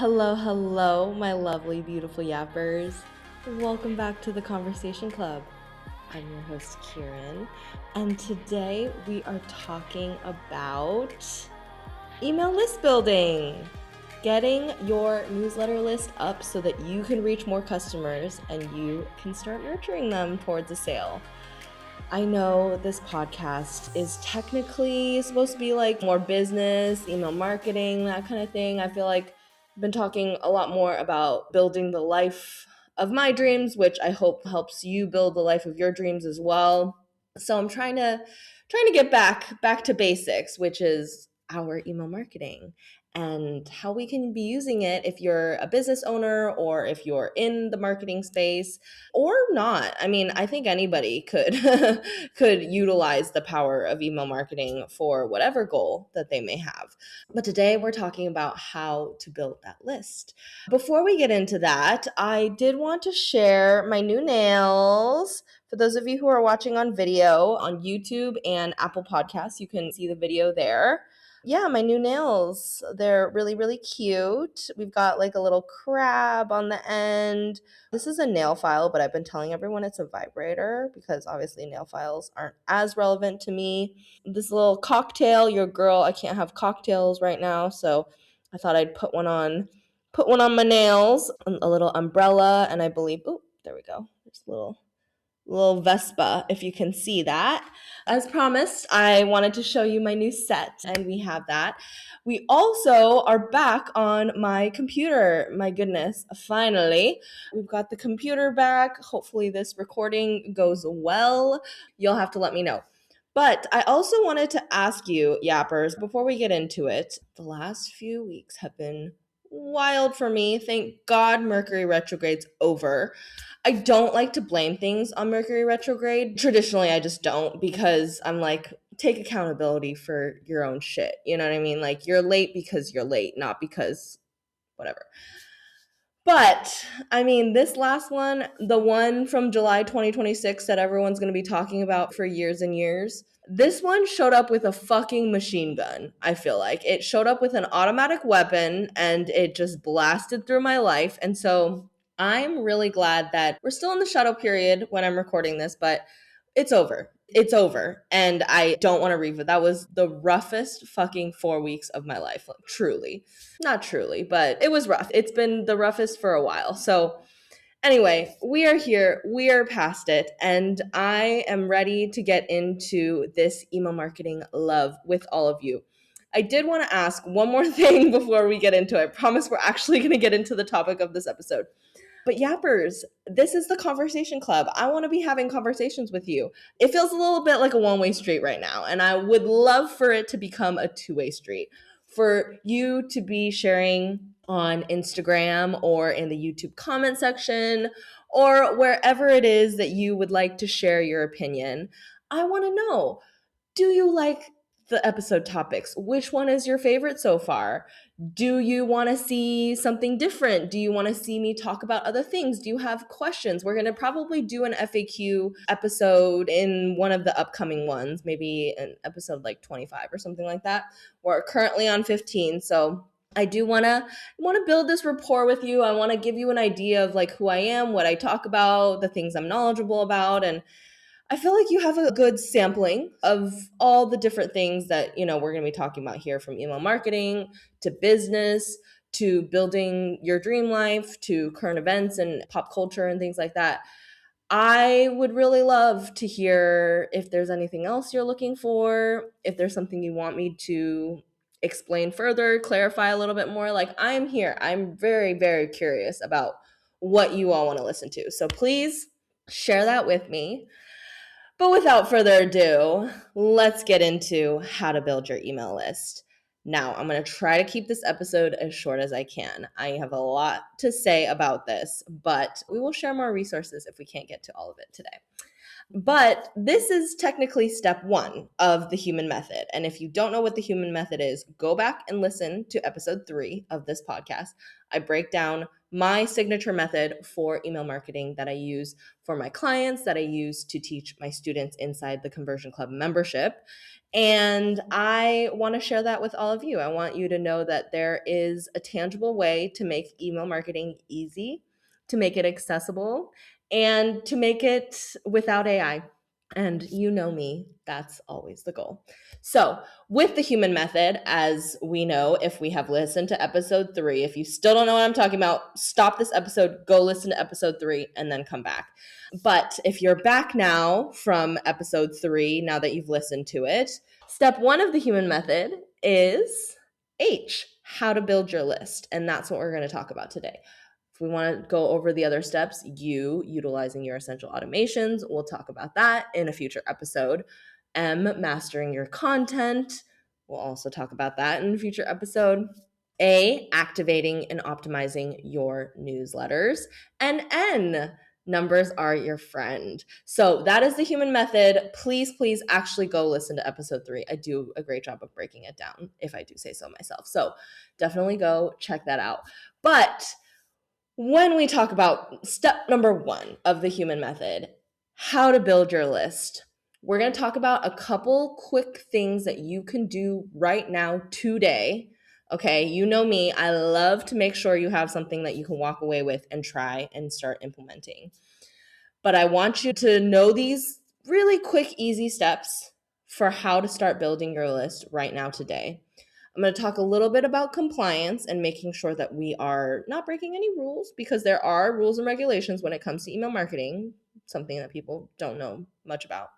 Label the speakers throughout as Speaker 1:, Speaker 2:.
Speaker 1: Hello, my lovely, beautiful yappers. Welcome back to the Conversation Club. I'm your host, Kieran, and today we are talking about email list building. Getting your newsletter list up so that you can reach more customers and you can start nurturing them towards a sale. I know this podcast is technically supposed to be like more business, email marketing, that kind of thing. I feel like I've been talking a lot more about building the life of my dreams, which I hope helps you build the life of your dreams as well. So I'm trying to get back to basics, which is our email marketing and how we can be using it if you're a business owner or if you're in the marketing space or not. I mean, I think anybody could could utilize the power of email marketing for whatever goal that they may have. But today we're talking about how to build that list. Before we get into that, I did want to share my new nails. For those of you who are watching on video on YouTube and Apple Podcasts, you can see the video there. Yeah, my new nails. They're really, really cute. We've got like a little crab on the end. This is a nail file, but I've been telling everyone it's a vibrator because obviously nail files aren't as relevant to me. This little cocktail, your girl, I can't have cocktails right now, so I thought I'd put one on my nails. A little umbrella, and I believe, oh, there we go. There's a little Vespa, if you can see that. As promised, I wanted to show you my new set, and we have that. We also are back on my computer. My goodness, finally. We've got the computer back. Hopefully this recording goes well. You'll have to let me know. But I also wanted to ask you, yappers, before we get into it, the last few weeks have been wild for me. Thank God Mercury retrograde's over. I don't like to blame things on Mercury retrograde. Traditionally, I just don't because I'm like, take accountability for your own shit. You know what I mean? Like, you're late because you're late, not because whatever. But, I mean, this last one, the one from July 2026 that everyone's going to be talking about for years and years, this one showed up with a fucking machine gun, I feel like. It showed up with an automatic weapon and it just blasted through my life. And so I'm really glad that we're still in the shadow period when I'm recording this, but it's over. It's over. And I don't want to revisit. That was the roughest fucking 4 weeks of my life. Like, truly. Not truly, but it was rough. It's been the roughest for a while. So anyway, we are here. We are past it. And I am ready to get into this email marketing love with all of you. I did want to ask one more thing before we get into it. I promise we're actually going to get into the topic of this episode. But yappers, this is the Conversation Club. I want to be having conversations with you. It feels a little bit like a one-way street right now, and I would love for it to become a two-way street. For you to be sharing on Instagram or in the YouTube comment section or wherever it is that you would like to share your opinion. I want to know, do you like the episode topics? Which one is your favorite so far? Do you want to see something different? Do you want to see me talk about other things? Do you have questions? We're going to probably do an FAQ episode in one of the upcoming ones, maybe an episode like 25 or something like that. We're currently on 15, so I do want to build this rapport with you. I want to give you an idea of like who I am, what I talk about, the things I'm knowledgeable about, and I feel like you have a good sampling of all the different things that, we're going to be talking about here, from email marketing to business to building your dream life to current events and pop culture and things like that. I would really love to hear if there's anything else you're looking for, if there's something you want me to explain further, clarify a little bit more. Like, I'm here. I'm very, very curious about what you all want to listen to. So please share that with me. But without further ado, let's get into how to build your email list. Now, I'm going to try to keep this episode as short as I can. I have a lot to say about this, but we will share more resources if we can't get to all of it today. But this is technically step 1 of the human method. And if you don't know what the human method is, go back and listen to episode 3 of this podcast. I break down my signature method for email marketing that I use for my clients, that I use to teach my students inside the Conversion Club membership. And I want to share that with all of you. I want you to know that there is a tangible way to make email marketing easy, to make it accessible, and to make it without AI. And you know me, that's always the goal. So, with the human method, as we know, if we have listened to episode 3, if you still don't know what I'm talking about, stop this episode, go listen to episode 3, and then come back. But if you're back now from episode 3, now that you've listened to it, step 1 of the human method is H, how to build your list. And that's what we're going to talk about today. If we want to go over the other steps, utilizing your essential automations, we'll talk about that in a future episode. M, mastering your content. We'll also talk about that in a future episode. A, activating and optimizing your newsletters. And N, numbers are your friend. So that is the human method. Please actually go listen to episode 3. I do a great job of breaking it down, if I do say so myself. So definitely go check that out. But when we talk about step number 1 of the human method, how to build your list, we're going to talk about a couple quick things that you can do right now today. Okay, you know me, I love to make sure you have something that you can walk away with and try and start implementing. But I want you to know these really quick, easy steps for how to start building your list right now today. I'm going to talk a little bit about compliance and making sure that we are not breaking any rules, because there are rules and regulations when it comes to email marketing, something that people don't know much about.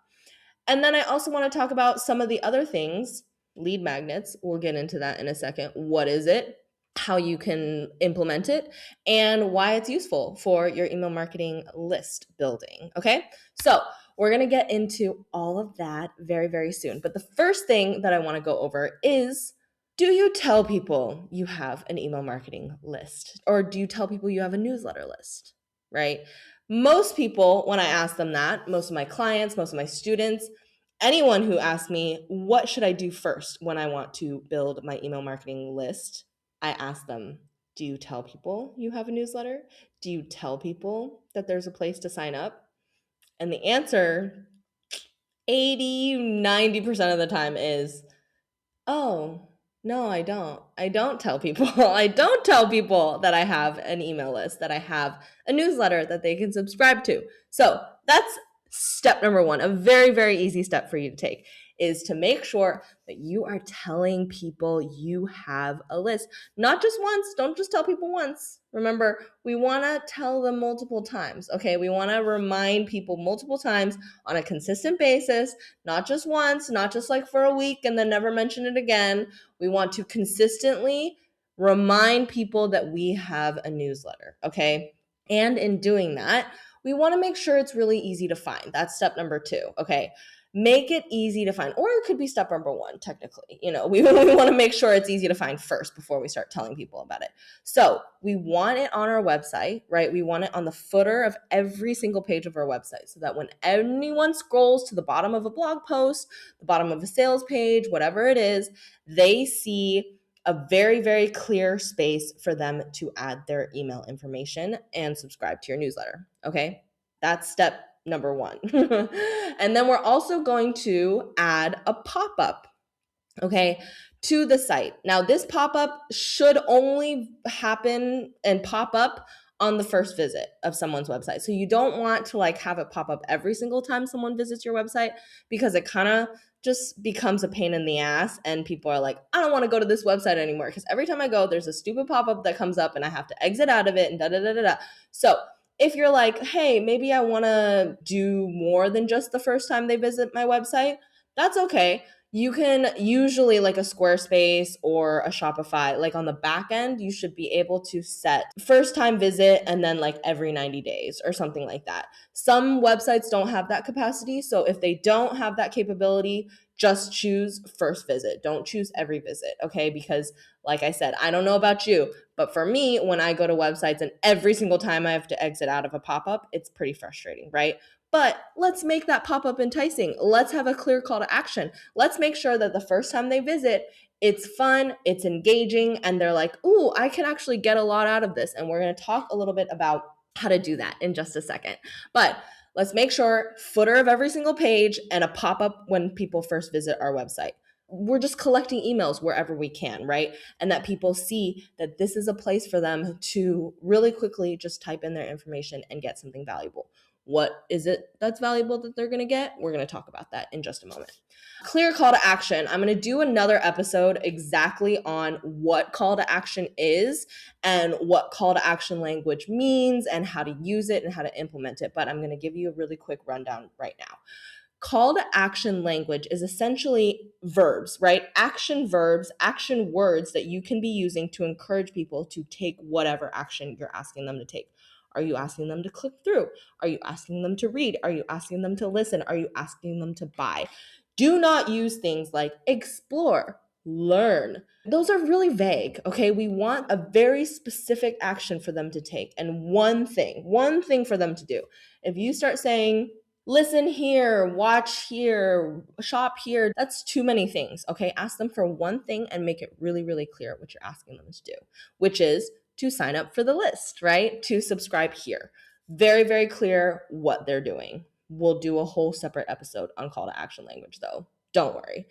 Speaker 1: And then I also want to talk about some of the other things, lead magnets. We'll get into that in a second. What is it? How you can implement it, and why it's useful for your email marketing list building. Okay, so we're going to get into all of that very, very soon. But the first thing that I want to go over is, do you tell people you have an email marketing list? Or do you tell people you have a newsletter list, right? Most people, when I ask them that, most of my clients, most of my students, anyone who asks me, what should I do first when I want to build my email marketing list? I ask them, do you tell people you have a newsletter? Do you tell people that there's a place to sign up? And the answer 80-90% of the time is, oh, no, I don't. I don't tell people. I don't tell people that I have an email list, that I have a newsletter that they can subscribe to. So that's step number 1, a very, very easy step for you to take, is to make sure that you are telling people you have a list. Not just once. Don't just tell people once. Remember, we want to tell them multiple times, okay? We want to remind people multiple times on a consistent basis, not just once, not just like for a week and then never mention it again. We want to consistently remind people that we have a newsletter, okay? And in doing that, we want to make sure it's really easy to find. That's step number 2, okay? Make it easy to find, or it could be step number 1, technically. We want to make sure it's easy to find first before we start telling people about it. So we want it on our website, right? We want it on the footer of every single page of our website, so that when anyone scrolls to the bottom of a blog post, the bottom of a sales page, whatever it is, they see a very, very clear space for them to add their email information and subscribe to your newsletter, okay? That's step number 1. And then we're also going to add a pop-up, okay, to the site. Now, this pop-up should only happen and pop up on the first visit of someone's website. So you don't want to have it pop up every single time someone visits your website, because it kind of just becomes a pain in the ass, and people are like, I don't want to go to this website anymore, because every time I go, there's a stupid pop-up that comes up and I have to exit out of it and da-da-da-da-da. So if you're like, hey, maybe I want to do more than just the first time they visit my website, that's okay. You can usually, like a Squarespace or a Shopify, like on the back end, you should be able to set first time visit and then like every 90 days or something like that. Some websites don't have that capacity. So if they don't have that capability, just choose first visit. Don't choose every visit, okay? Because like I said, I don't know about you, but for me, when I go to websites and every single time I have to exit out of a pop-up, it's pretty frustrating, right? But let's make that pop-up enticing. Let's have a clear call to action. Let's make sure that the first time they visit, it's fun, it's engaging, and they're like, ooh, I can actually get a lot out of this. And we're going to talk a little bit about how to do that in just a second. But let's make sure footer of every single page and a pop-up when people first visit our website. We're just collecting emails wherever we can, right? And that people see that this is a place for them to really quickly just type in their information and get something valuable. What is it that's valuable that they're going to get? We're going to talk about that in just a moment. Clear call to action. I'm going to do another episode exactly on what call to action is and what call to action language means and how to use it and how to implement it. But I'm going to give you a really quick rundown right now. Call to action language is essentially verbs, right? Action verbs, action words that you can be using to encourage people to take whatever action you're asking them to take. Are you asking them to click through? Are you asking them to read? Are you asking them to listen? Are you asking them to buy? Do not use things like explore, learn. Those are really vague, okay? We want a very specific action for them to take and one thing for them to do. If you start saying, listen here, watch here, shop here, that's too many things, okay? Ask them for one thing and make it really, really clear what you're asking them to do, which is to sign up for the list, right? To subscribe here. Very, very clear what they're doing. We'll do a whole separate episode on call to action language though. Don't worry.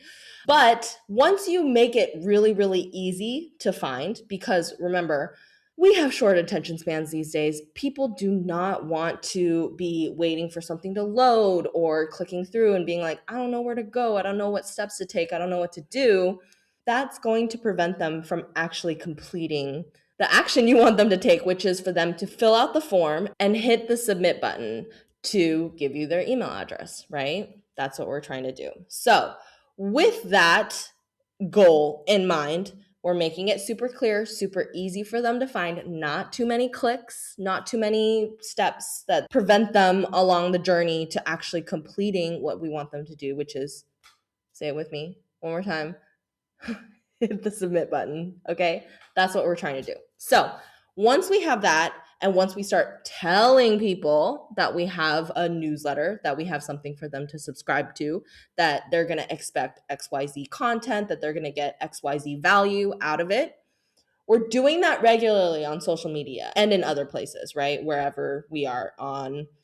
Speaker 1: But once you make it really, really easy to find, because remember, we have short attention spans these days. People do not want to be waiting for something to load or clicking through and being like, I don't know where to go. I don't know what steps to take. I don't know what to do. That's going to prevent them from actually completing the action you want them to take, which is for them to fill out the form and hit the submit button to give you their email address, right? That's what we're trying to do. So with that goal in mind, we're making it super clear, super easy for them to find, not too many clicks, not too many steps that prevent them along the journey to actually completing what we want them to do, which is, say it with me one more time, hit the submit button, okay? That's what we're trying to do. So once we have that, and once we start telling people that we have a newsletter, that we have something for them to subscribe to, that they're going to expect XYZ content, that they're going to get XYZ value out of it, we're doing that regularly on social media and in other places, right? Wherever we are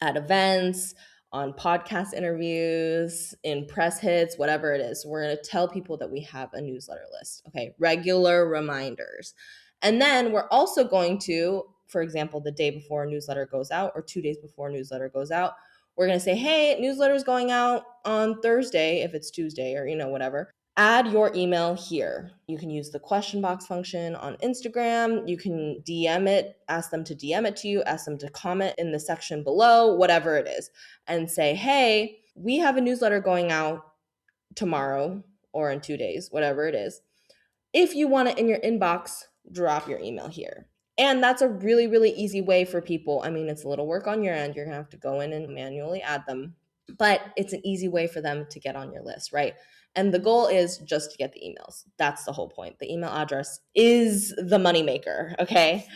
Speaker 1: at events, on podcast interviews, in press hits, whatever it is. We're going to tell people that we have a newsletter list. Okay, regular reminders. And then we're also going to, for example, the day before a newsletter goes out or 2 days before a newsletter goes out, we're going to say, hey, newsletter's going out on Thursday, if it's Tuesday or, whatever. Add your email here. You can use the question box function on Instagram. You can DM it, ask them to DM it to you, ask them to comment in the section below, whatever it is, and say, hey, we have a newsletter going out tomorrow or in 2 days, whatever it is. If you want it in your inbox, drop your email here. And that's a really, really easy way for people. I mean, it's a little work on your end. You're going to have to go in and manually add them, but it's an easy way for them to get on your list, right? And the goal is just to get the emails. That's the whole point. The email address is the moneymaker, okay?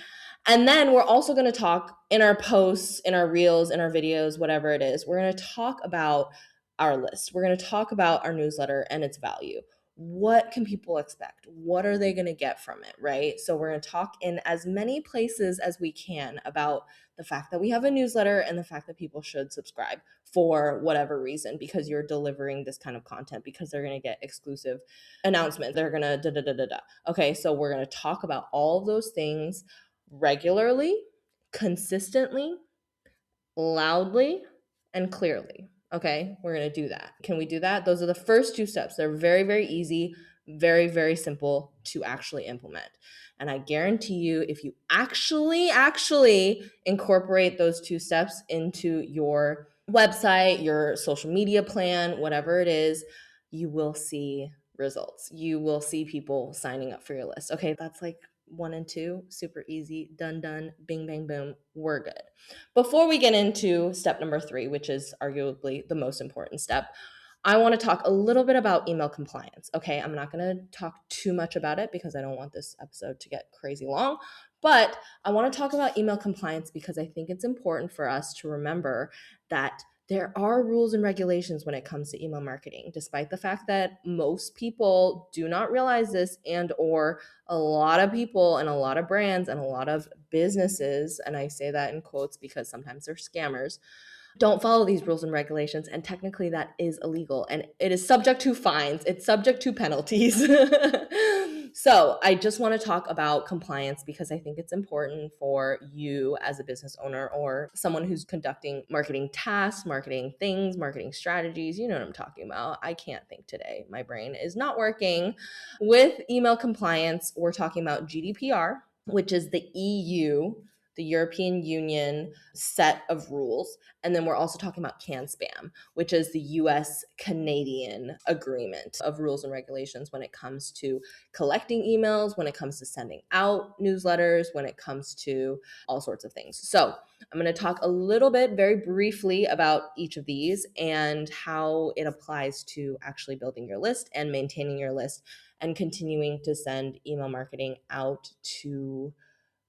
Speaker 1: And then we're also going to talk in our posts, in our reels, in our videos, whatever it is, we're going to talk about our list. We're going to talk about our newsletter and its value. What can people expect? What are they going to get from it, right? So we're going to talk in as many places as we can about the fact that we have a newsletter and the fact that people should subscribe for whatever reason, because you're delivering this kind of content, because they're going to get exclusive announcements. They're going to da-da-da-da-da. Okay, so we're going to talk about all of those things regularly, consistently, loudly, and clearly. Okay, we're going to do that. Can we do that? Those are the first 2 steps. They're very, very easy, very, very simple to actually implement. And I guarantee you, if you actually incorporate those 2 steps into your website, your social media plan, whatever it is, you will see results. You will see people signing up for your list. Okay, that's like 1 and 2, super easy, done, bing, bang, boom, we're good. Before we get into step number 3, which is arguably the most important step, I want to talk a little bit about email compliance. Okay, I'm not going to talk too much about it because I don't want this episode to get crazy long, but I want to talk about email compliance because I think it's important for us to remember that there are rules and regulations when it comes to email marketing, despite the fact that most people do not realize this, and or a lot of people and a lot of brands and a lot of businesses, and I say that in quotes because sometimes they're scammers, don't follow these rules and regulations, and technically that is illegal and it is subject to fines. It's subject to penalties. So I just want to talk about compliance because I think it's important for you as a business owner or someone who's conducting marketing tasks, marketing things, marketing strategies. You know what I'm talking about. I can't think today. My brain is not working. With email compliance, we're talking about GDPR, which is the EU, the European Union set of rules. And then we're also talking about CAN-SPAM, which is the US Canadian agreement of rules and regulations when it comes to collecting emails, when it comes to sending out newsletters, when it comes to all sorts of things. So I'm going to talk a little bit very briefly about each of these and how it applies to actually building your list and maintaining your list and continuing to send email marketing out to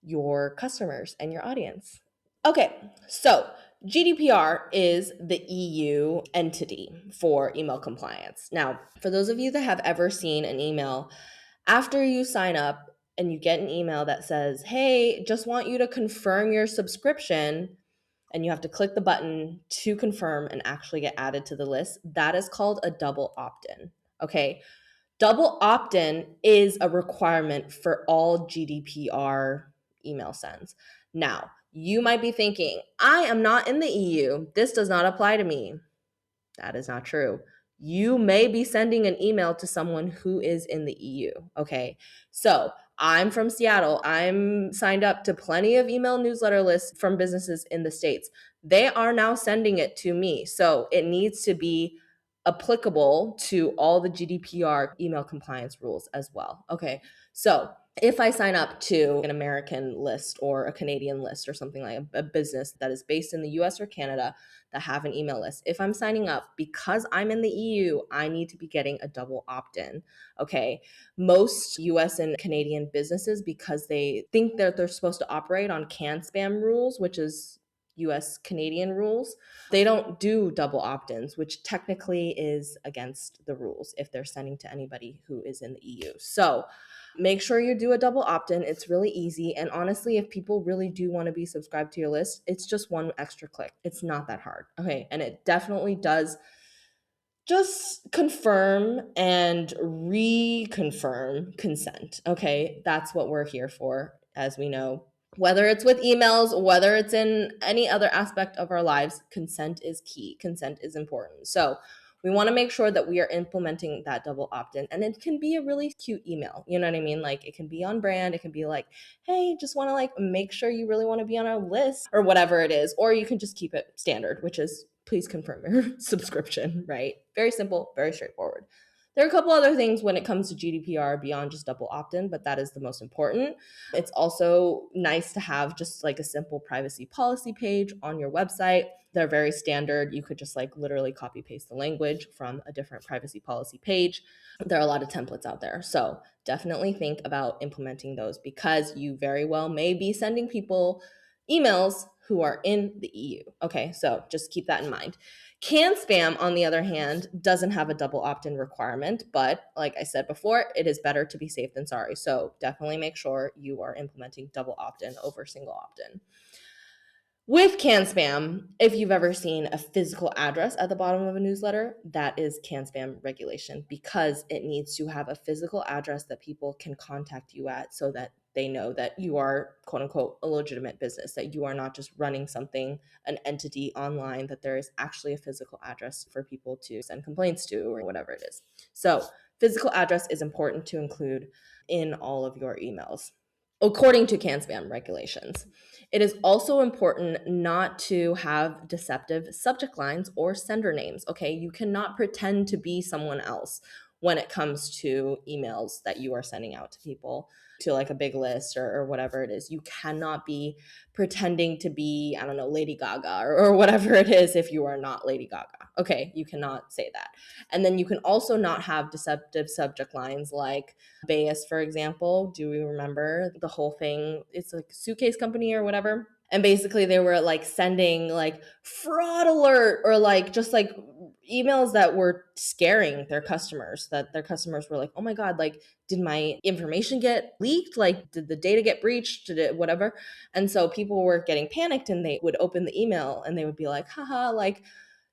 Speaker 1: your customers and your audience. Okay, so GDPR is the EU entity for email compliance. Now, for those of you that have ever seen an email, after you sign up and you get an email that says, hey, just want you to confirm your subscription, and you have to click the button to confirm and actually get added to the list, that is called a double opt-in. Okay, double opt-in is a requirement for all GDPR email sends. Now, you might be thinking, I am not in the EU. This does not apply to me. That is not true. You may be sending an email to someone who is in the EU. Okay. So I'm from Seattle. I'm signed up to plenty of email newsletter lists from businesses in the States. They are now sending it to me. So it needs to be applicable to all the GDPR email compliance rules as well. Okay. So if I sign up to an American list or a Canadian list or something like a business that is based in the US or Canada that have an email list, if I'm signing up because I'm in the EU, I need to be getting a double opt-in. Okay. Most US and Canadian businesses, because they think that they're supposed to operate on CAN-SPAM rules, which is US Canadian rules, they don't do double opt-ins, which technically is against the rules if they're sending to anybody who is in the EU. So make sure you do a double opt-in. It's really easy. And honestly, if people really do want to be subscribed to your list, it's just one extra click. It's not that hard. Okay. And it definitely does just confirm and reconfirm consent. Okay. That's what we're here for, as we know. Whether it's with emails, whether it's in any other aspect of our lives, consent is key. Consent is important. So we want to make sure that we are implementing that double opt-in. And it can be a really cute email. You know what I mean? Like it can be on brand. It can be like, hey, just want to like make sure you really want to be on our list or whatever it is. Or you can just keep it standard, which is please confirm your subscription, right? Very simple, very straightforward. There are a couple other things when it comes to GDPR beyond just double opt-in, but that is the most important. It's also nice to have just like a simple privacy policy page on your website. They're very standard. You could just like literally copy paste the language from a different privacy policy page. There are a lot of templates out there. So definitely think about implementing those because you very well may be sending people emails who are in the EU. Okay, so just keep that in mind. CAN-SPAM, on the other hand, doesn't have a double opt-in requirement, but like I said before, it is better to be safe than sorry. So definitely make sure you are implementing double opt-in over single opt-in. With CAN-SPAM, if you've ever seen a physical address at the bottom of a newsletter, that is CAN-SPAM regulation because it needs to have a physical address that people can contact you at so that they know that you are, quote unquote, a legitimate business, that you are not just running something, an entity online, that there is actually a physical address for people to send complaints to or whatever it is. So physical address is important to include in all of your emails, according to CAN-SPAM regulations. It is also important not to have deceptive subject lines or sender names. Okay, you cannot pretend to be someone else when it comes to emails that you are sending out to people, to like a big list or whatever it is. You cannot be pretending to be, I don't know, Lady Gaga or whatever it is if you are not Lady Gaga. Okay, you cannot say that. And then you can also not have deceptive subject lines like Bayes, for example. Do we remember the whole thing? It's like a suitcase company or whatever. And basically they were like sending like fraud alert or like just like emails that were scaring their customers, that their customers were like, oh my God, like, did my information get leaked? Like, did the data get breached? Did it, whatever? And so people were getting panicked and they would open the email and they would be like, haha, like,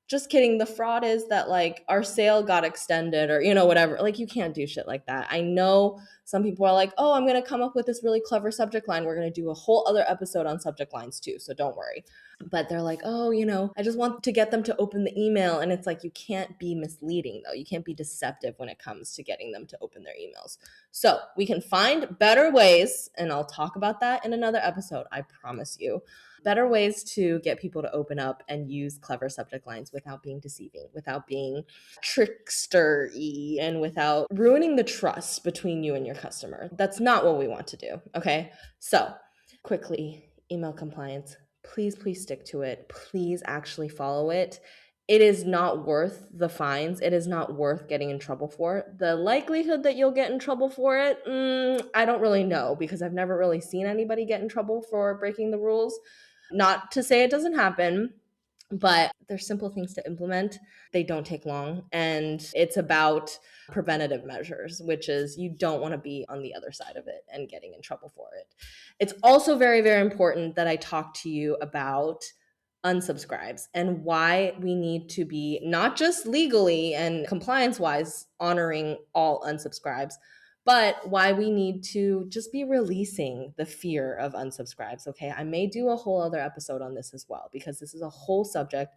Speaker 1: just kidding. The fraud is that like our sale got extended or, whatever. Like, you can't do shit like that. I know some people are like, oh, I'm going to come up with this really clever subject line. We're going to do a whole other episode on subject lines too. So don't worry. But they're like, oh, I just want to get them to open the email. And it's like, you can't be misleading though. You can't be deceptive when it comes to getting them to open their emails. So we can find better ways. And I'll talk about that in another episode. I promise you. Better ways to get people to open up and use clever subject lines without being deceiving, without being trickster-y, and without ruining the trust between you and your customer. That's not what we want to do, okay? So, quickly, email compliance. Please stick to it. Please actually follow it. It is not worth the fines. It is not worth getting in trouble for it. The likelihood that you'll get in trouble for it, I don't really know because I've never really seen anybody get in trouble for breaking the rules. Not to say it doesn't happen, but there's simple things to implement. They don't take long. And it's about preventative measures, which is you don't want to be on the other side of it and getting in trouble for it. It's also very, very important that I talk to you about unsubscribes and why we need to be not just legally and compliance wise honoring all unsubscribes, but why we need to just be releasing the fear of unsubscribes. Okay. I may do a whole other episode on this as well, because this is a whole subject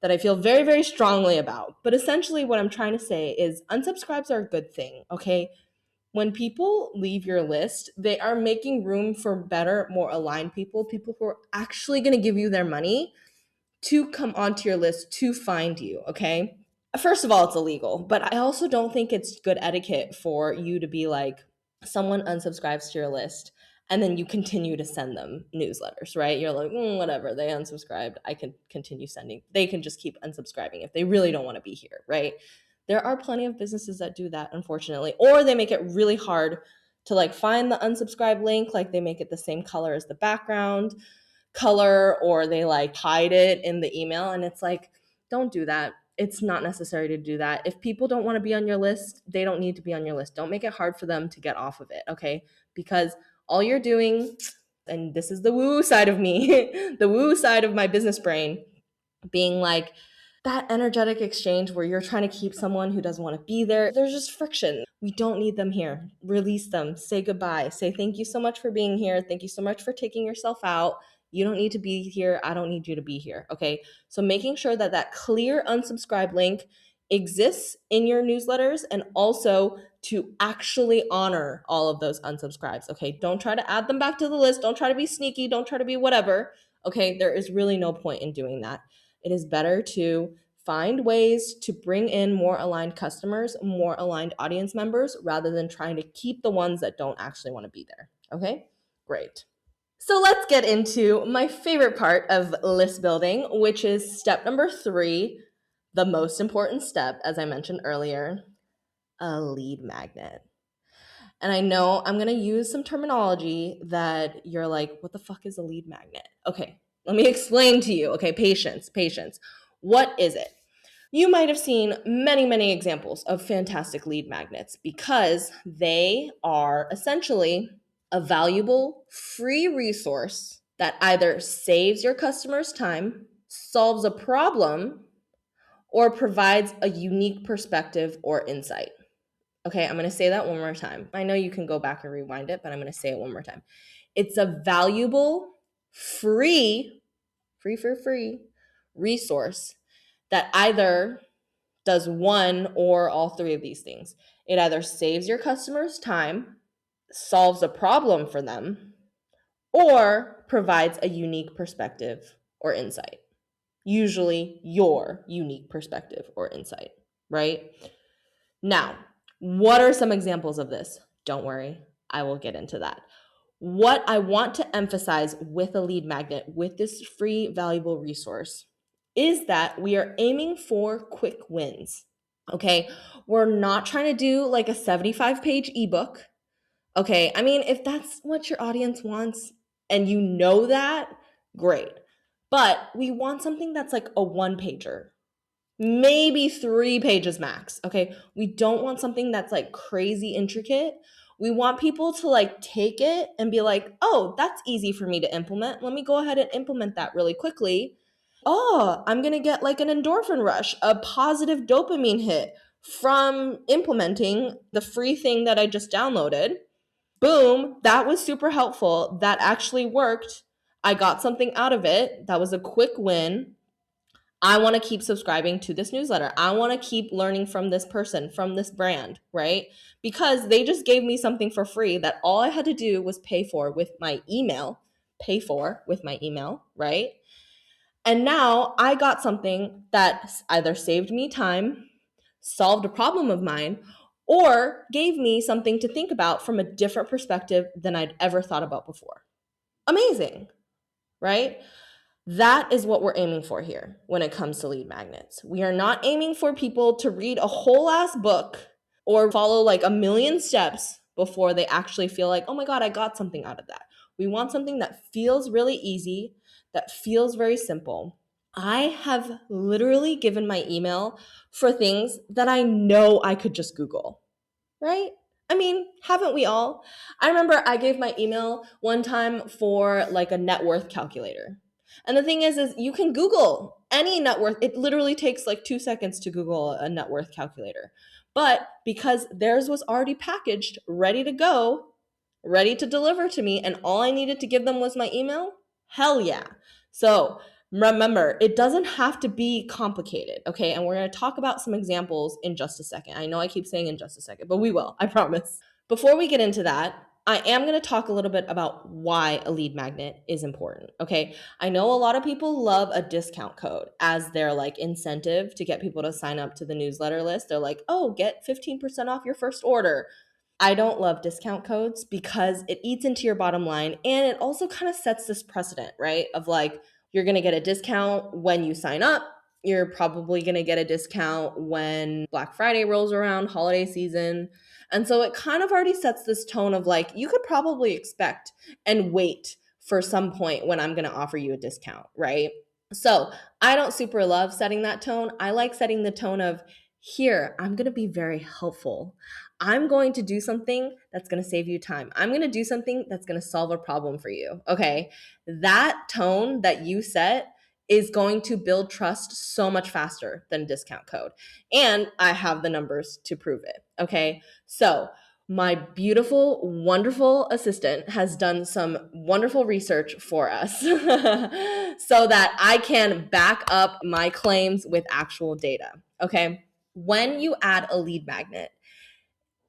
Speaker 1: that I feel very, very strongly about. But essentially, what I'm trying to say is unsubscribes are a good thing. Okay. When people leave your list, they are making room for better, more aligned people who are actually going to give you their money to come onto your list to find you. Okay. First of all, it's illegal, but I also don't think it's good etiquette for you to be like, someone unsubscribes to your list and then you continue to send them newsletters, right? You're like, whatever, they unsubscribed. I can continue sending. They can just keep unsubscribing if they really don't want to be here, right? There are plenty of businesses that do that, unfortunately, or they make it really hard to like find the unsubscribe link. Like they make it the same color as the background color, or they like hide it in the email. And it's like, don't do that. It's not necessary to do that. If people don't want to be on your list, they don't need to be on your list. Don't make it hard for them to get off of it, okay? Because all you're doing, and this is the woo side of me, the woo side of my business brain, being like, that energetic exchange where you're trying to keep someone who doesn't want to be there, there's just friction. We don't need them here. Release them. Say goodbye. Say thank you so much for being here. Thank you so much for taking yourself out. You don't need to be here. I don't need you to be here. Okay. So making sure that that clear unsubscribe link exists in your newsletters, and also to actually honor all of those unsubscribes. Okay. Don't try to add them back to the list. Don't try to be sneaky. Don't try to be whatever. Okay. There is really no point in doing that. It is better to find ways to bring in more aligned customers, more aligned audience members, rather than trying to keep the ones that don't actually want to be there. Okay, great. So let's get into my favorite part of list building, which is step number 3, the most important step, as I mentioned earlier, a lead magnet. And I know I'm going to use some terminology that you're like, what the fuck is a lead magnet? Okay, let me explain to you. Okay, patience. What is it? You might have seen many, many examples of fantastic lead magnets because they are essentially a valuable free resource that either saves your customers time, solves a problem, or provides a unique perspective or insight. Okay, I'm going to say that one more time. I know you can go back and rewind it, but I'm going to say it one more time. It's a valuable, free resource that either does one or all 3 of these things. It either saves your customers time, solves a problem for them, or provides a unique perspective or insight. Usually your unique perspective or insight, right? Now, what are some examples of this? Don't worry, I will get into that. What I want to emphasize with a lead magnet, with this free, valuable resource, is that we are aiming for quick wins. Okay, we're not trying to do like a 75-page ebook. Okay, I mean, if that's what your audience wants and you know that, Great. But we want something that's like a one pager, maybe 3 pages max. Okay. We don't want something that's like crazy intricate. We want people to like take it and be like, oh, that's easy for me to implement. Let me go ahead and implement that really quickly. Oh, I'm going to get like an endorphin rush, a positive dopamine hit from implementing the free thing that I just downloaded. Boom, that was super helpful. That actually worked. I got something out of it. That was a quick win. I want to keep subscribing to this newsletter. I want to keep learning from this person, from this brand, right? Because they just gave me something for free that all I had to do was pay for with my email, right? And now I got something that either saved me time, solved a problem of mine, or gave me something to think about from a different perspective than I'd ever thought about before. Amazing, right? That is what we're aiming for here when it comes to lead magnets. We are not aiming for people to read a whole ass book or follow like a million steps before they actually feel like, oh my God, I got something out of that. We want something that feels really easy, that feels very simple. I have literally given my email for things that I know I could just Google, right? I mean, haven't we all? I remember I gave my email one time for like a net worth calculator. And the thing is you can Google any net worth. It literally takes like 2 seconds to Google a net worth calculator. But because theirs was already packaged, ready to go, ready to deliver to me, and all I needed to give them was my email, hell yeah. So remember, it doesn't have to be complicated, okay? And we're going to talk about some examples in just a second. I know I keep saying in just a second, but we will, I promise. Before we get into that, I am going to talk a little bit about why a lead magnet is important, okay? I know a lot of people love a discount code as their like incentive to get people to sign up to the newsletter list. They're like, oh, get 15% off your first order. I don't love discount codes because it eats into your bottom line, and it also kind of sets this precedent, right? Of like, you're going to get a discount when you sign up. You're probably going to get a discount when Black Friday rolls around, holiday season. And so it kind of already sets this tone of like, you could probably expect and wait for some point when I'm going to offer you a discount, right? So I don't super love setting that tone. I like setting the tone of, here, I'm going to be very helpful. I'm going to do something that's going to save you time. I'm going to do something that's going to solve a problem for you. Okay. That tone that you set is going to build trust so much faster than a discount code. And I have the numbers to prove it. Okay. So my beautiful, wonderful assistant has done some wonderful research for us so that I can back up my claims with actual data. Okay. When you add a lead magnet,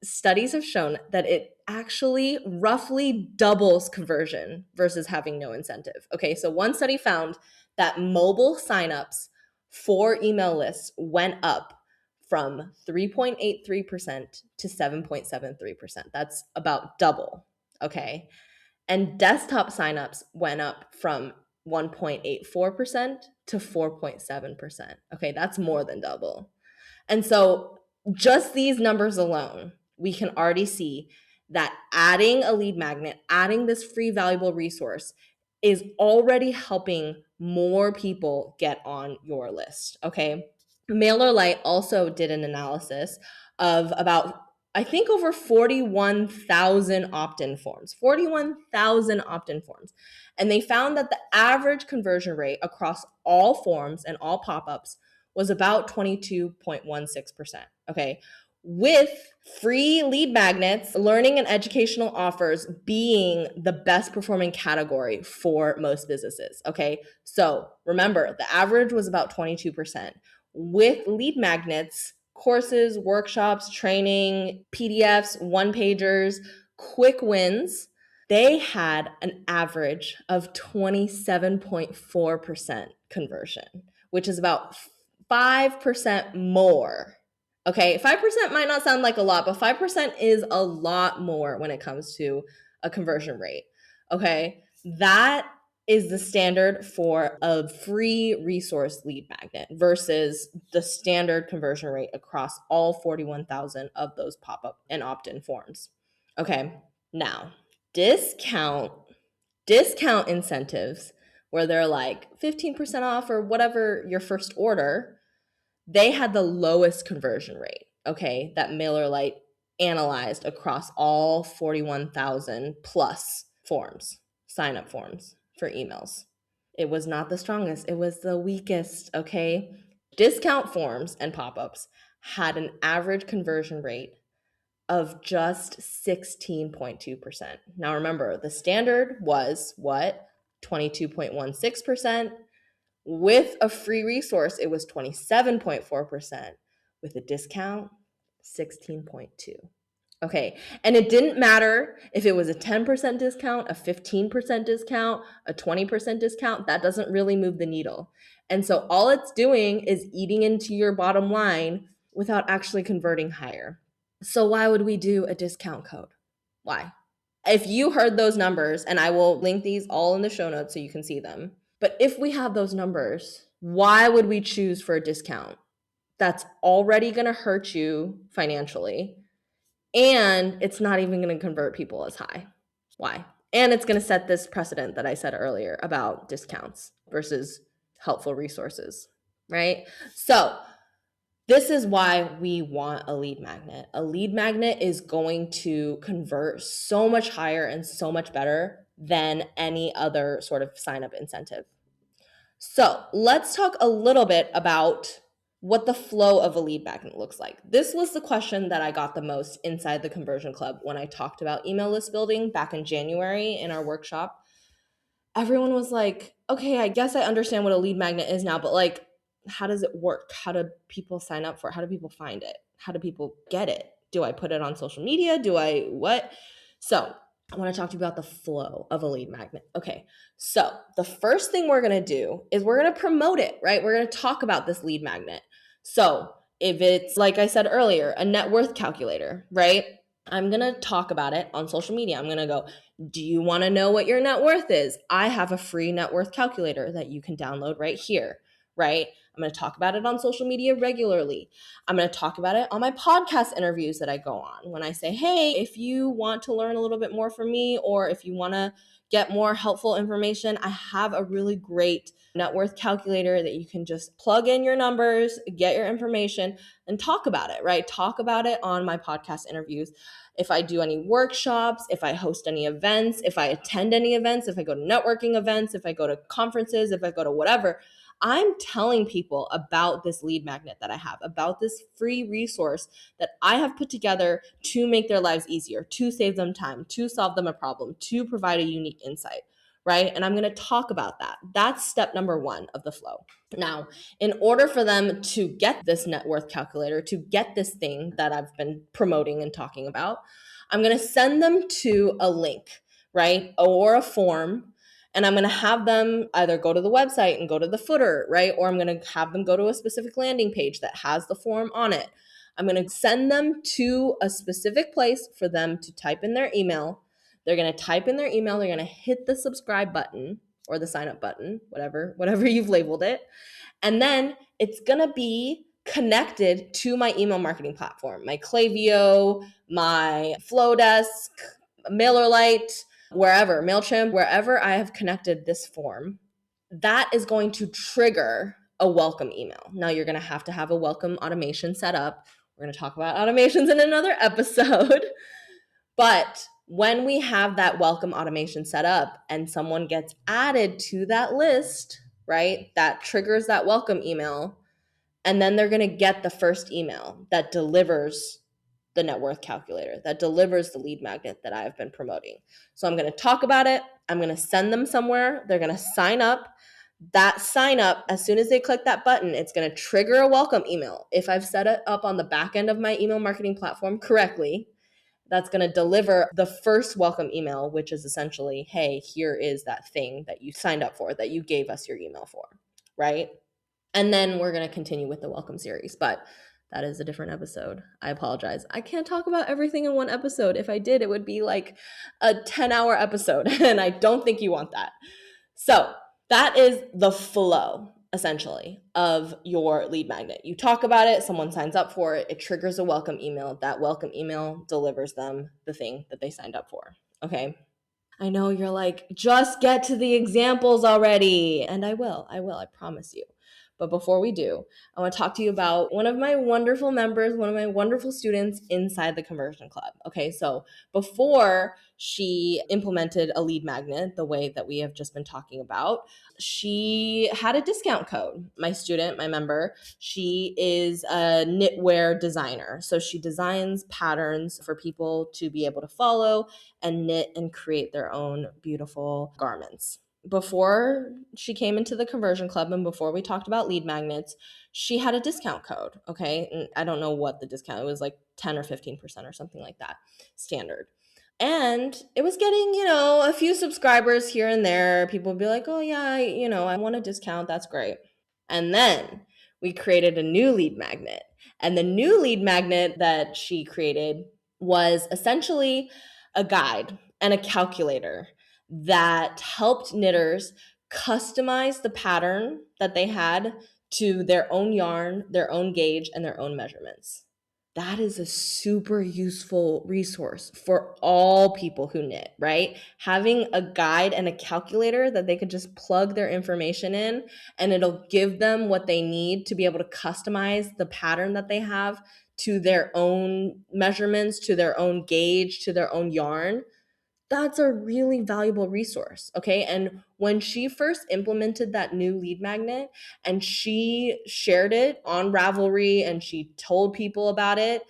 Speaker 1: studies have shown that it actually roughly doubles conversion versus having no incentive. Okay, so one study found that mobile signups for email lists went up from 3.83% to 7.73%. That's about double. Okay. And desktop signups went up from 1.84% to 4.7%. Okay, that's more than double. And so just these numbers alone, we can already see that adding a lead magnet, adding this free valuable resource is already helping more people get on your list, okay? MailerLite also did an analysis of about, I think, over 41,000 opt-in forms, 41,000 opt-in forms. And they found that the average conversion rate across all forms and all pop-ups was about 22.16%, okay? With free lead magnets, learning and educational offers being the best performing category for most businesses, okay? So remember, the average was about 22%. With lead magnets, courses, workshops, training, PDFs, one-pagers, quick wins, they had an average of 27.4% conversion, which is about 5% more. Okay, 5% might not sound like a lot, but 5% is a lot more when it comes to a conversion rate. Okay, that is the standard for a free resource lead magnet versus the standard conversion rate across all 41,000 of those pop-up and opt-in forms. Okay, now discount incentives where they're like 15% off or whatever your first order, they had the lowest conversion rate, okay, that MailerLite analyzed across all 41,000 plus forms, sign-up forms for emails. It was not the strongest. It was the weakest, okay? Discount forms and pop-ups had an average conversion rate of just 16.2%. Now remember, the standard was what? 22.16%. With a free resource, it was 27.4%. With a discount, 16.2%. Okay, and it didn't matter if it was a 10% discount, a 15% discount, a 20% discount, that doesn't really move the needle. And so all it's doing is eating into your bottom line without actually converting higher. So why would we do a discount code? Why? If you heard those numbers, and I will link these all in the show notes so you can see them, but if we have those numbers, why would we choose for a discount? That's already going to hurt you financially, and it's not even going to convert people as high. Why? And it's going to set this precedent that I said earlier about discounts versus helpful resources, right? So this is why we want a lead magnet. A lead magnet is going to convert so much higher and so much better than any other sort of sign-up incentive. So let's talk a little bit about what the flow of a lead magnet looks like. This was the question that I got the most inside the Conversion Club when I talked about email list building back in January in our workshop. Everyone was like, okay, I guess I understand what a lead magnet is now, but like, how does it work? How do people sign up for it? How do people find it? How do people get it? Do I put it on social media? Do I what? So I want to talk to you about the flow of a lead magnet. Okay, so the first thing we're going to do is we're going to promote it, right? We're going to talk about this lead magnet. So if it's, like I said earlier, a net worth calculator, right? I'm going to talk about it on social media. I'm going to go, do you want to know what your net worth is? I have a free net worth calculator that you can download right here, right? I'm going to talk about it on social media regularly. I'm going to talk about it on my podcast interviews that I go on when I say, hey, if you want to learn a little bit more from me, or if you want to get more helpful information, I have a really great net worth calculator that you can just plug in your numbers, get your information, and talk about it, right? Talk about it on my podcast interviews. If I do any workshops, if I host any events, if I attend any events, if I go to networking events, if I go to conferences, if I go to whatever, I'm telling people about this lead magnet that I have, about this free resource that I have put together to make their lives easier, to save them time, to solve them a problem, to provide a unique insight, right? And I'm going to talk about that. That's step number one of the flow. Now, in order for them to get this net worth calculator, to get this thing that I've been promoting and talking about, I'm going to send them to a link, right? Or a form. And I'm going to have them either go to the website and go to the footer, right? Or I'm going to have them go to a specific landing page that has the form on it. I'm going to send them to a specific place for them to type in their email. They're going to type in their email. They're going to hit the subscribe button or the sign up button, whatever you've labeled it. And then it's going to be connected to my email marketing platform, my Klaviyo, my Flowdesk, MailerLite, wherever, MailChimp, wherever I have connected this form. That is going to trigger a welcome email. Now you're going to have a welcome automation set up. We're going to talk about automations in another episode. But when we have that welcome automation set up and someone gets added to that list, right, that triggers that welcome email, and then they're going to get the first email that delivers the net worth calculator, that delivers the lead magnet that I've been promoting. So I'm going to talk about it. I'm going to send them somewhere. They're going to sign up. That sign up, as soon as they click that button, it's going to trigger a welcome email. If I've set it up on the back end of my email marketing platform correctly, that's going to deliver the first welcome email, which is essentially, hey, here is that thing that you signed up for, that you gave us your email for, right? And then we're going to continue with the welcome series, but that is a different episode. I apologize. I can't talk about everything in one episode. If I did, it would be like a 10-hour episode, and I don't think you want that. So that is the flow, essentially, of your lead magnet. You talk about it, someone signs up for it, it triggers a welcome email. That welcome email delivers them the thing that they signed up for, okay? I know you're like, just get to the examples already. And I will, I promise you. But before we do, I want to talk to you about one of my wonderful members, one of my wonderful students inside the Conversion Club. Okay, so before she implemented a lead magnet the way that we have just been talking about, she had a discount code. My student, my member, she is a knitwear designer. So she designs patterns for people to be able to follow and knit and create their own beautiful garments. Before she came into the Conversion Club and before we talked about lead magnets, she had a discount code. Okay. And I don't know what the discount, it was like 10 or 15% or something like that, standard. And it was getting, a few subscribers here and there. People would be like, oh, yeah, I want a discount. That's great. And then we created a new lead magnet. And the new lead magnet that she created was essentially a guide and a calculator that helped knitters customize the pattern that they had to their own yarn, their own gauge, and their own measurements. That is a super useful resource for all people who knit, right? Having a guide and a calculator that they could just plug their information in and it'll give them what they need to be able to customize the pattern that they have to their own measurements, to their own gauge, to their own yarn. That's a really valuable resource. Okay. And when she first implemented that new lead magnet and she shared it on Ravelry and she told people about it,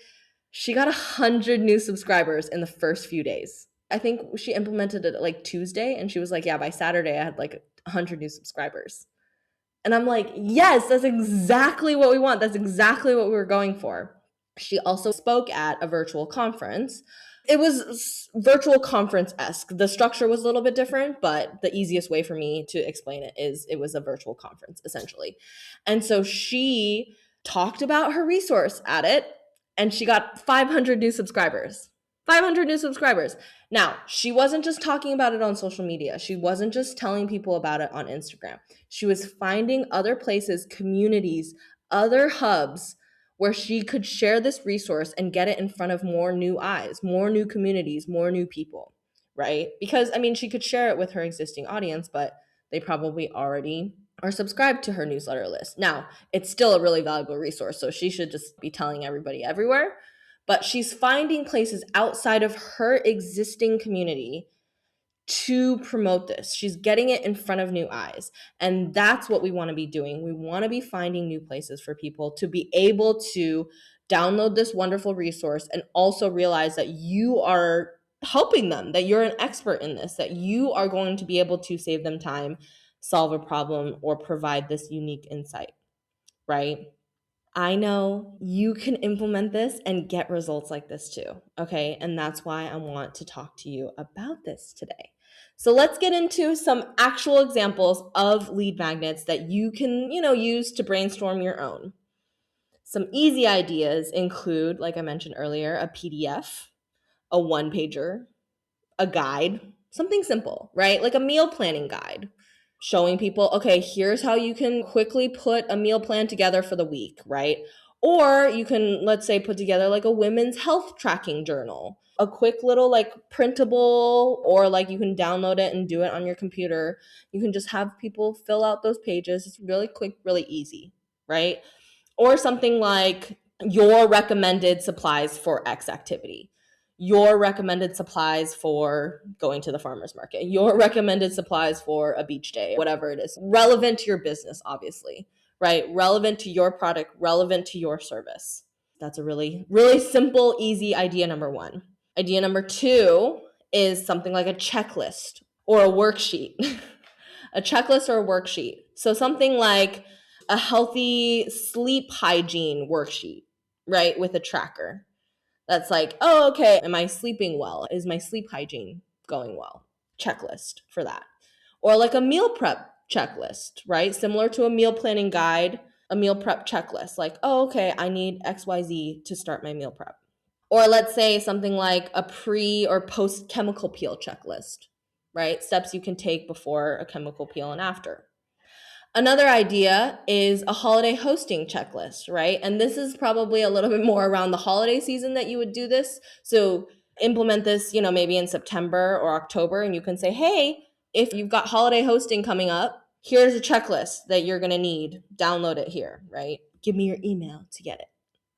Speaker 1: she got 100 new subscribers in the first few days. I think she implemented it like Tuesday and she was like, yeah, by Saturday I had like 100 new subscribers. And I'm like, yes, that's exactly what we want. That's exactly what we were going for. She also spoke at a virtual conference. It was virtual conference-esque. The structure was a little bit different, but the easiest way for me to explain it is it was a virtual conference, essentially. And so she talked about her resource at it, and she got 500 new subscribers. 500 new subscribers. Now, she wasn't just talking about it on social media. She wasn't just telling people about it on Instagram. She was finding other places, communities, other hubs where she could share this resource and get it in front of more new eyes, more new communities, more new people, right? Because, I mean, she could share it with her existing audience, but they probably already are subscribed to her newsletter list. Now, it's still a really valuable resource, so she should just be telling everybody everywhere. But she's finding places outside of her existing community to promote this. She's getting it in front of new eyes. And that's what we want to be doing. We want to be finding new places for people to be able to download this wonderful resource and also realize that you are helping them, that you're an expert in this, that you are going to be able to save them time, solve a problem, or provide this unique insight, right? I know you can implement this and get results like this too, okay? And that's why I want to talk to you about this today. So let's get into some actual examples of lead magnets that you can, use to brainstorm your own. Some easy ideas include, like I mentioned earlier, a PDF, a one-pager, a guide, something simple, right? Like a meal planning guide showing people, okay, here's how you can quickly put a meal plan together for the week, right? Or you can, let's say, put together like a women's health tracking journal, a quick little like printable, or like you can download it and do it on your computer. You can just have people fill out those pages. It's really quick, really easy, right? Or something like your recommended supplies for X activity, your recommended supplies for going to the farmer's market, your recommended supplies for a beach day, whatever it is, relevant to your business, obviously, right? Relevant to your product, relevant to your service. That's a really, really simple, easy idea number one. Idea number two is something like a checklist or a worksheet. A checklist or a worksheet. So something like a healthy sleep hygiene worksheet, right? With a tracker. That's like, oh, okay, am I sleeping well? Is my sleep hygiene going well? Checklist for that. Or like a meal prep checklist, right? Similar to a meal planning guide, a meal prep checklist. Like, oh, okay, I need XYZ to start my meal prep. Or let's say something like a pre or post chemical peel checklist, right? Steps you can take before a chemical peel and after. Another idea is a holiday hosting checklist, right? And this is probably a little bit more around the holiday season that you would do this. So Implement this, maybe in September or October, and you can say, hey, if you've got holiday hosting coming up, here's a checklist that you're going to need. Download it here, right? Give me your email to get it.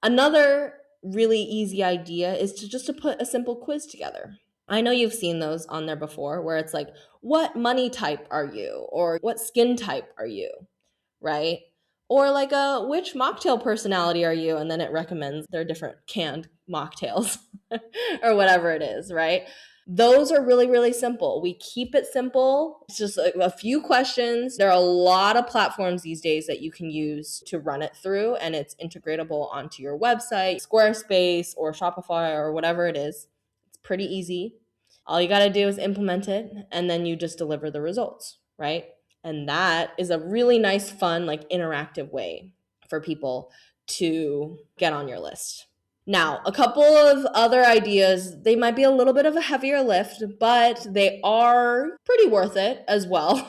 Speaker 1: Another really easy idea is to put a simple quiz together. I know you've seen those on there before where it's like, what money type are you? Or what skin type are you? Right? Or like which mocktail personality are you? And then it recommends their different canned mocktails or whatever it is, right? Those are really, really simple. We keep it simple. It's just a few questions. There are a lot of platforms these days that you can use to run it through, and it's integratable onto your website, Squarespace or Shopify or whatever it is. It's pretty easy. All you got to do is implement it, and then you just deliver the results, right? And that is a really nice, fun, like interactive way for people to get on your list. Now, a couple of other ideas, they might be a little bit of a heavier lift, but they are pretty worth it as well,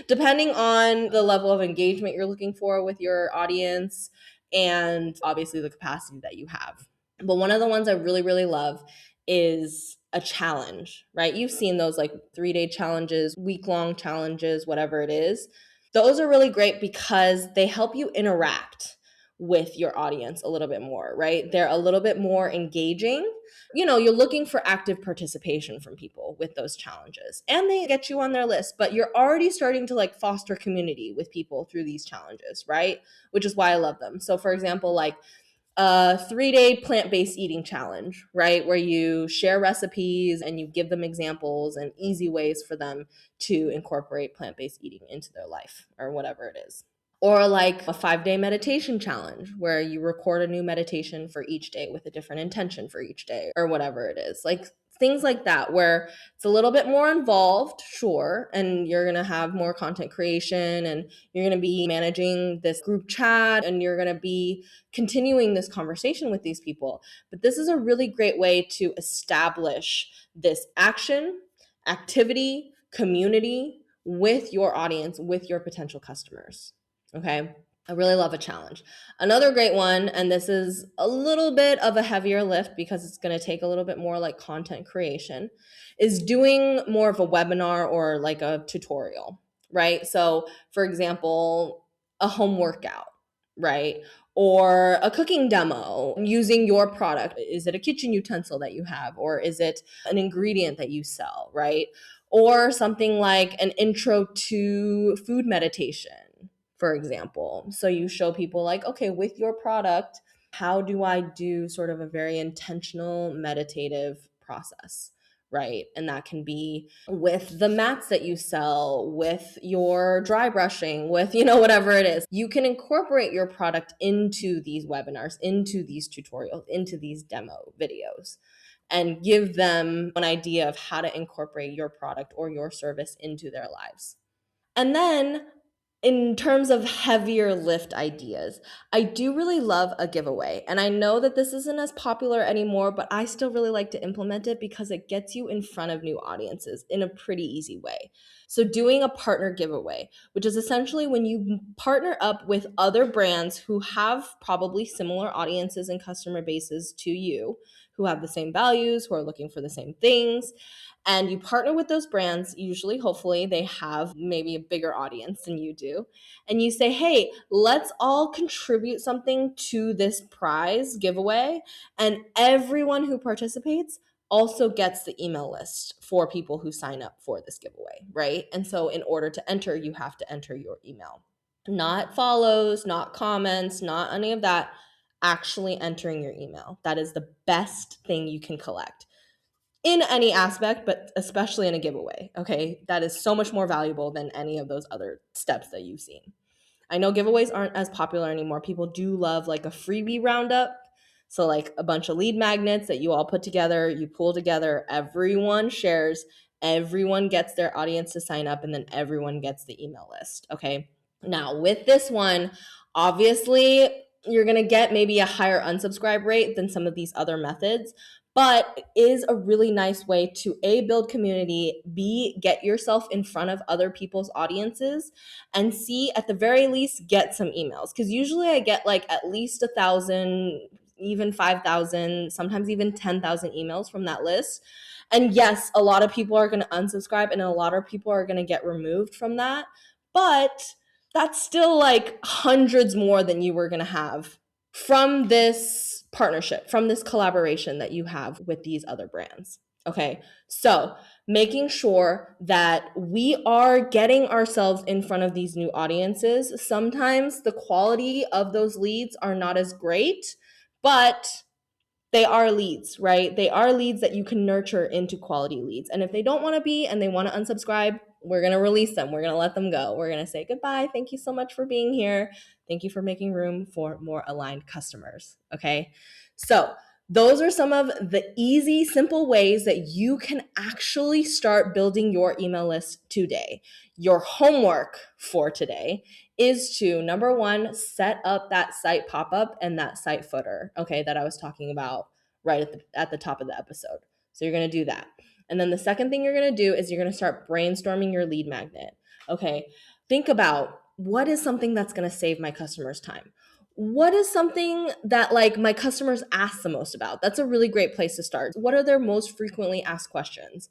Speaker 1: depending on the level of engagement you're looking for with your audience and obviously the capacity that you have. But one of the ones I really, really love is a challenge, right? You've seen those like 3-day challenges, week-long challenges, whatever it is. Those are really great because they help you interact with your audience a little bit more, right? They're a little bit more engaging. You're looking for active participation from people with those challenges, and they get you on their list, but you're already starting to like foster community with people through these challenges, right? Which is why I love them. So for example, like a 3-day plant-based eating challenge, right? Where you share recipes and you give them examples and easy ways for them to incorporate plant-based eating into their life or whatever it is. Or like a 5-day meditation challenge where you record a new meditation for each day with a different intention for each day or whatever it is. Like things like that where it's a little bit more involved, sure, and you're going to have more content creation and you're going to be managing this group chat and you're going to be continuing this conversation with these people. But this is a really great way to establish this activity, community with your audience, with your potential customers. Okay. I really love a challenge. Another great one, and this is a little bit of a heavier lift because it's going to take a little bit more like content creation, is doing more of a webinar or like a tutorial, right? So for example, a home workout, right? Or a cooking demo using your product. Is it a kitchen utensil that you have, or is it an ingredient that you sell, right? Or something like an intro to food meditation, for example. So you show people like, okay, with your product, how do I do sort of a very intentional meditative process, right? And that can be with the mats that you sell, with your dry brushing, with, whatever it is. You can incorporate your product into these webinars, into these tutorials, into these demo videos, and give them an idea of how to incorporate your product or your service into their lives. And then in terms of heavier lift ideas, I do really love a giveaway. And I know that this isn't as popular anymore, but I still really like to implement it because it gets you in front of new audiences in a pretty easy way. So doing a partner giveaway, which is essentially when you partner up with other brands who have probably similar audiences and customer bases to you, who have the same values, who are looking for the same things. And you partner with those brands, usually, hopefully, they have maybe a bigger audience than you do. And you say, hey, let's all contribute something to this prize giveaway. And everyone who participates also gets the email list for people who sign up for this giveaway, right? And so in order to enter, you have to enter your email. Not follows, not comments, not any of that. Actually entering your email. That is the best thing you can collect in any aspect, but especially in a giveaway, okay? That is so much more valuable than any of those other steps that you've seen. I know giveaways aren't as popular anymore. People do love like a freebie roundup. So like a bunch of lead magnets that you all put together, you pull together, everyone shares, everyone gets their audience to sign up, and then everyone gets the email list, okay? Now with this one, obviously you're gonna get maybe a higher unsubscribe rate than some of these other methods, but it is a really nice way to A, build community, B, get yourself in front of other people's audiences, and C, at the very least, get some emails. Because usually I get like at least 1,000, even 5,000, sometimes even 10,000 emails from that list. And yes, a lot of people are going to unsubscribe and a lot of people are going to get removed from that. But that's still like hundreds more than you were going to have from this partnership, from this collaboration that you have with these other brands. Okay, so making sure that we are getting ourselves in front of these new audiences. Sometimes the quality of those leads are not as great, but they are leads, right? They are leads that you can nurture into quality leads. And if they don't want to be and they want to unsubscribe, we're going to release them. We're going to let them go. We're going to say goodbye. Thank you so much for being here. Thank you for making room for more aligned customers. Okay. So those are some of the easy, simple ways that you can actually start building your email list today. Your homework for today is to, number one, set up that site pop-up and that site footer, okay, that I was talking about right at the top of the episode. So you're going to do that. And then the second thing you're going to do is you're going to start brainstorming your lead magnet. Okay, think about what is something that's going to save my customers time. What is something that like my customers ask the most about? That's a really great place to start. What are their most frequently asked questions?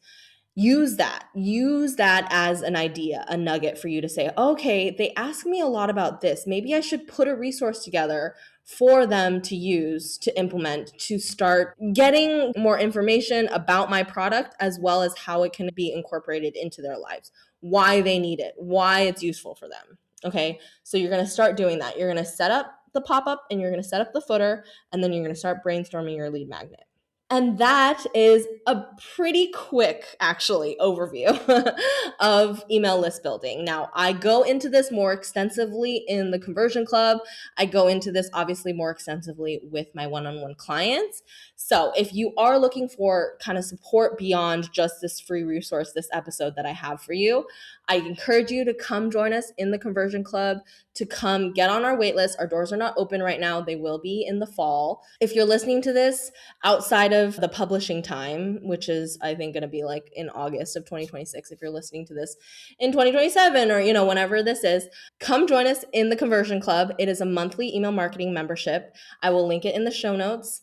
Speaker 1: Use that as an idea, a nugget for you to say, okay, they ask me a lot about this. Maybe I should put a resource together for them to use, to implement, to start getting more information about my product, as well as how it can be incorporated into their lives, why they need it, why it's useful for them. Okay, so you're going to start doing that. You're going to set up the pop-up and you're going to set up the footer, and then you're going to start brainstorming your lead magnet. And that is a pretty quick, actually, overview of email list building. Now, I go into this more extensively in the Conversion Club. I go into this obviously more extensively with my one-on-one clients. So if you are looking for kind of support beyond just this free resource, this episode that I have for you, I encourage you to come join us in the Conversion Club, to come get on our waitlist. Our doors are not open right now. They will be in the fall. If you're listening to this outside of the publishing time, which is, I think, going to be like in August of 2026, if you're listening to this in 2027 or, whenever this is, come join us in the Conversion Club. It is a monthly email marketing membership. I will link it in the show notes.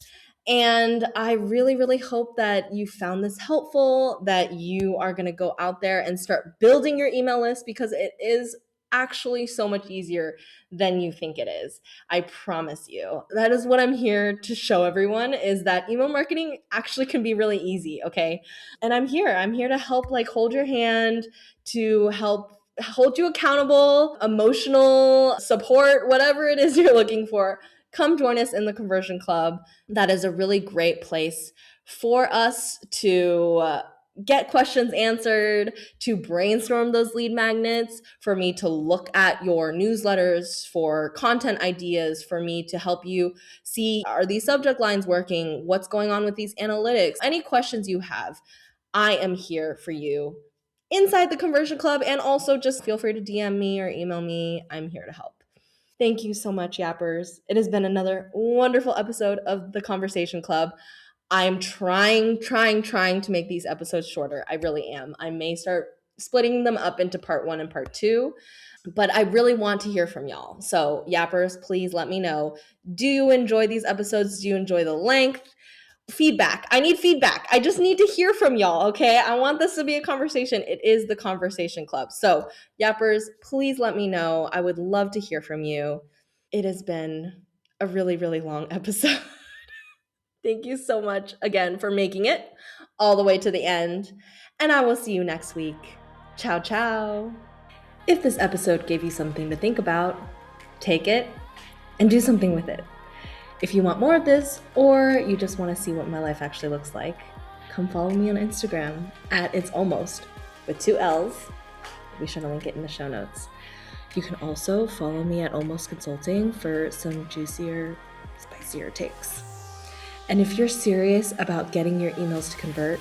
Speaker 1: And I really, really hope that you found this helpful, that you are going to go out there and start building your email list, because it is actually so much easier than you think it is. I promise you. That is what I'm here to show everyone, is that email marketing actually can be really easy, okay? And I'm here to help hold your hand, to help hold you accountable, emotional support, whatever it is you're looking for. Come join us in the Conversion Club. That is a really great place for us to get questions answered, to brainstorm those lead magnets, for me to look at your newsletters for content ideas, for me to help you see, are these subject lines working? What's going on with these analytics? Any questions you have, I am here for you inside the Conversion Club. And also just feel free to DM me or email me. I'm here to help. Thank you so much, Yappers. It has been another wonderful episode of the Conversation Club. I'm trying to make these episodes shorter. I really am. I may start splitting them up into part 1 and part 2, but I really want to hear from y'all. So, Yappers, please let me know. Do you enjoy these episodes? Do you enjoy the length? Feedback. I need feedback. I just need to hear from y'all, okay? I want this to be a conversation. It is the Conversation Club. So, Yappers, please let me know. I would love to hear from you. It has been a really, really long episode. Thank you so much again for making it all the way to the end. And I will see you next week. Ciao, ciao. If this episode gave you something to think about, take it and do something with it. If you want more of this, or you just want to see what my life actually looks like, come follow me on Instagram at It's Almost with 2 L's. I'll be sure to link it in the show notes. You can also follow me at Almost Consulting for some juicier, spicier takes. And if you're serious about getting your emails to convert,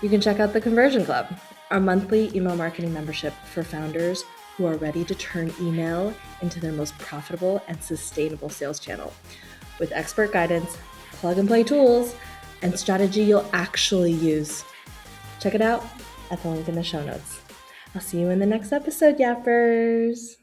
Speaker 1: you can check out the Conversion Club, our monthly email marketing membership for founders who are ready to turn email into their most profitable and sustainable sales channel, with expert guidance, plug-and-play tools, and strategy you'll actually use. Check it out at the link in the show notes. I'll see you in the next episode, Yappers.